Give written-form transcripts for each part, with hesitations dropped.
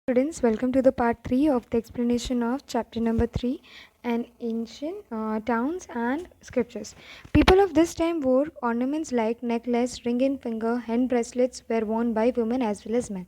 Students, welcome to the part 3 of the explanation of chapter number 3 and ancient towns and scriptures. People of this time wore ornaments like necklace, ring in finger, hand bracelets were worn by women as well as men.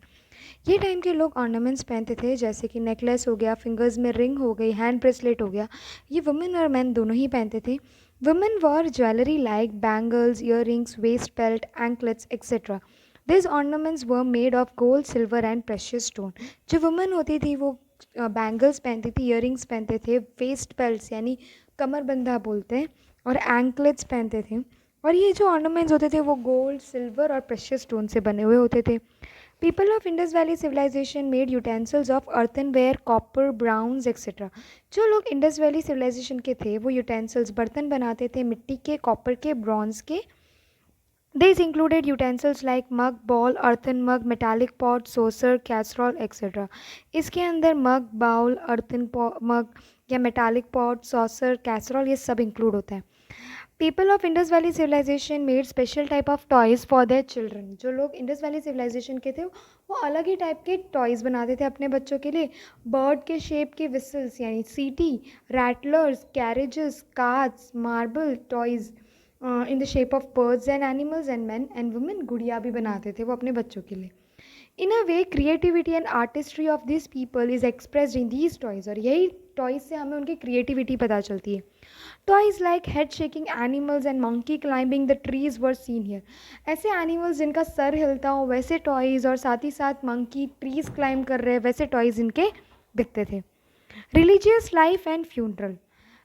ये time के लोग ornaments पहनते थे जैसे कि necklace हो गया, fingers में रिंग हो गई, हैंड ब्रेसलेट हो गया. ये वुमेन और मैन दोनों ही पहनते थे. Women war jewellery like bangles, year rings, waste belt, anklets etcetera. These ornaments were made of gold, silver and precious stone. जो वुमेन होती थी वो बैंगल्स पहनती थी, ईयरिंग्स पहनते थे, वेस्ट बेल्ट्स यानी कमरबंधा बोलते हैं, और एंकलेट्स पहनते थे. और ये जो ऑर्नामेंट्स होते थे वो गोल्ड, सिल्वर और प्रेशियस स्टोन से बने हुए होते थे. People of Indus valley civilization made utensils of earthenware, copper, bronze etcetera. जो लोग इंडस वैली सिविलाइजेशन के थे वो यूटेंसिल्स बर्तन बनाते थे मिट्टी के, कॉपर के, ब्रॉन्ज के. These included utensils like mug, bowl, earthen mug, metallic pot, saucer, casserole, etc. इसके अंदर mug, bowl, earthen mug या metallic pot, saucer, casserole ये सब include होता है. People of Indus Valley Civilization made special type of toys for their children. जो लोग Indus Valley Civilization के थे वो अलग ही टाइप के टॉयज़ बनाते थे अपने बच्चों के लिए. बर्ड के शेप के विसल्स यानी सीटी, rattlers, carriages, cards, marble toys in the shape of birds and animals and man and women. गुड़िया भी बनाते थे वो अपने बच्चों के लिए. In a way creativity and artistry of this people is expressed in these toys. और यही टॉयज़ से हमें उनकी क्रिएटिविटी पता चलती है. Toys like head shaking animals and monkey climbing the trees were seen here. ऐसे एनिमल्स जिनका सर हिलता हो वैसे टॉयज़, और साथ ही साथ मंकी ट्रीज क्लाइंब कर रहे हैं वैसे टॉयज़ इनके दिखते थे. Religious life and funeral.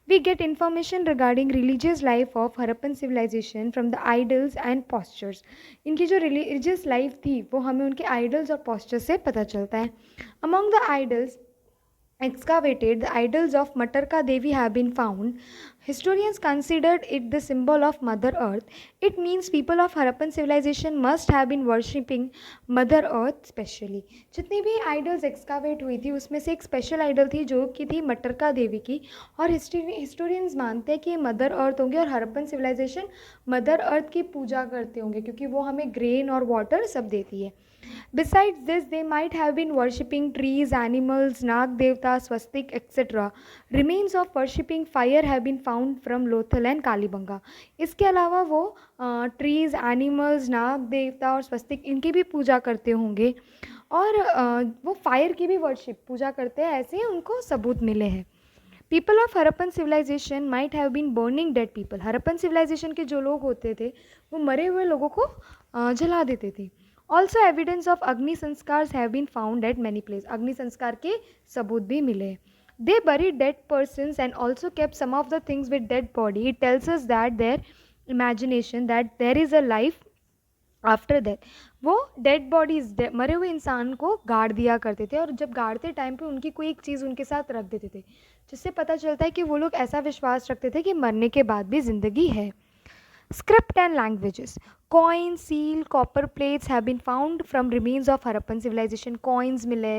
We get information regarding religious life of Harappan civilization from the idols and postures. इनकी जो religious life थी वो हमें उनके idols और postures से पता चलता है. Among the idols excavated, the idols of Matarka Devi have been found. Historians considered it the symbol of Mother Earth. It means people of Harappan civilization must have been worshipping Mother Earth specially. जितनी भी idols excavate हुई थी उसमें से एक special idol थी जो कि थी मटरका देवी की. और historians मानते हैं कि ये मदर अर्थ होंगे और हरप्पन सिविलाइजेशन मदर अर्थ की पूजा करते होंगे क्योंकि वो हमें ग्रेन और वाटर सब देती है. Besides this, they might have been worshipping trees, animals, Nag Devta, Swastik, etc. Remains of worshipping fire have been found from Lothal and Kalibanga. इसके अलावा वो ट्रीज़, एनिमल्स, नाग देवता और स्वस्तिक इनकी भी पूजा करते होंगे और वो फायर की भी वर्शिप पूजा करते हैं, ऐसे उनको सबूत मिले हैं. People of Harappan civilization might have been burning dead people. Harappan civilization के जो लोग होते थे वो मरे हुए लोगों को जला देते थे. Also evidence of agni sanskar have been found at many place. अग्नि संस्कार के सबूत भी मिले. They buried dead persons and also kept some of the things with dead body. It tells us that their imagination that there is a life after death. वो dead bodies मरे हुए इंसान को गाड़ दिया करते थे और जब गाड़ते टाइम पे उनकी कोई एक चीज़ उनके साथ रख देते थे जिससे पता चलता है कि वो लोग ऐसा विश्वास रखते थे कि मरने के बाद भी ज़िंदगी है. Script and languages. Coins, seal, copper plates have been found from remains of Harappan civilization. Coins मिले,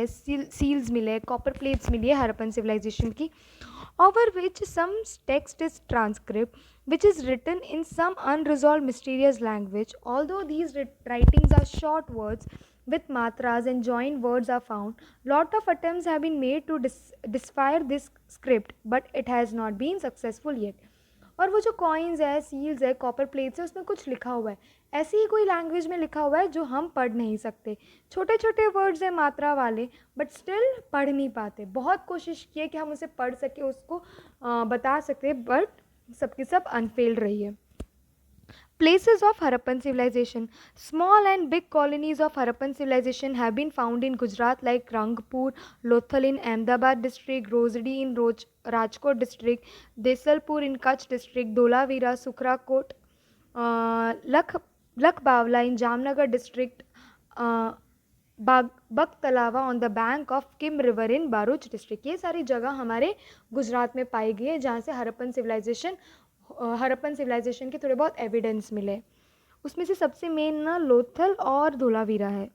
seals मिले, copper plates मिली है Harappan civilization की, over which some text is transcript, which is written in some unresolved mysterious language. Although these writings are short words with matras and joined words are found, lot of attempts have been made to decipher this script, but it has not been successful yet. और वो जो coins है, seals है, copper plates है, उसमें कुछ लिखा हुआ है, ऐसी ही कोई लैंग्वेज में लिखा हुआ है जो हम पढ़ नहीं सकते. छोटे छोटे वर्ड्स हैं मात्रा वाले, बट स्टिल पढ़ नहीं पाते. बहुत कोशिश की है कि हम उसे पढ़ सके, उसको बता सकते, बट सबकी सब अनफेल्ड रही है. Places of Harappan civilization. Small and big colonies of Harappan civilization have been found in Gujarat like Rangpur, Lothal in Ahmedabad district, Rosadi in Rajkot district, Desalpur in Kutch district, Dholavira, Sukrakot, Lakh Bawla in Jamnagar district, Bhagatrav on the bank of Kim river in Bharuch district. ये सारी जगह हमारे गुजरात में पाई गई है जहाँ से Harappan civilization के थोड़े बहुत एविडेंस मिले. उसमें से सबसे मेन ना लोथल और धोलावीरा है.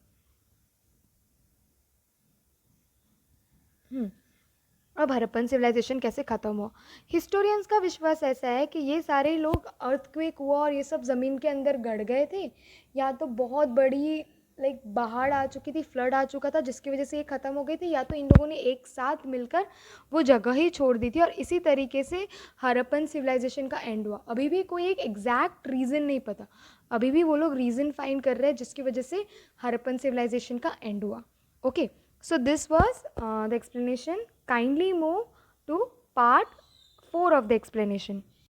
अब हरप्पन सिविलाइजेशन कैसे ख़त्म हुआ. हिस्टोरियंस का विश्वास ऐसा है कि ये सारे लोग अर्थक्वेक हुआ और ये सब ज़मीन के अंदर गड़ गए थे, या तो बहुत बड़ी लाइक बाढ़ आ चुकी थी, फ्लड आ चुका था, जिसकी वजह से ये ख़त्म हो गई थी, या तो इन लोगों ने एक साथ मिलकर वो जगह ही छोड़ दी थी, और इसी तरीके से हड़प्पन सिविलाइजेशन का एंड हुआ। अभी भी कोई एक एग्जैक्ट रीज़न नहीं पता, अभी भी वो लोग रीज़न फाइंड कर रहे हैं जिसकी वजह से हड़प्पन सिविलाइजेशन का एंड हुआ। Okay, so this was the explanation. Kindly move to part 4 of the explanation.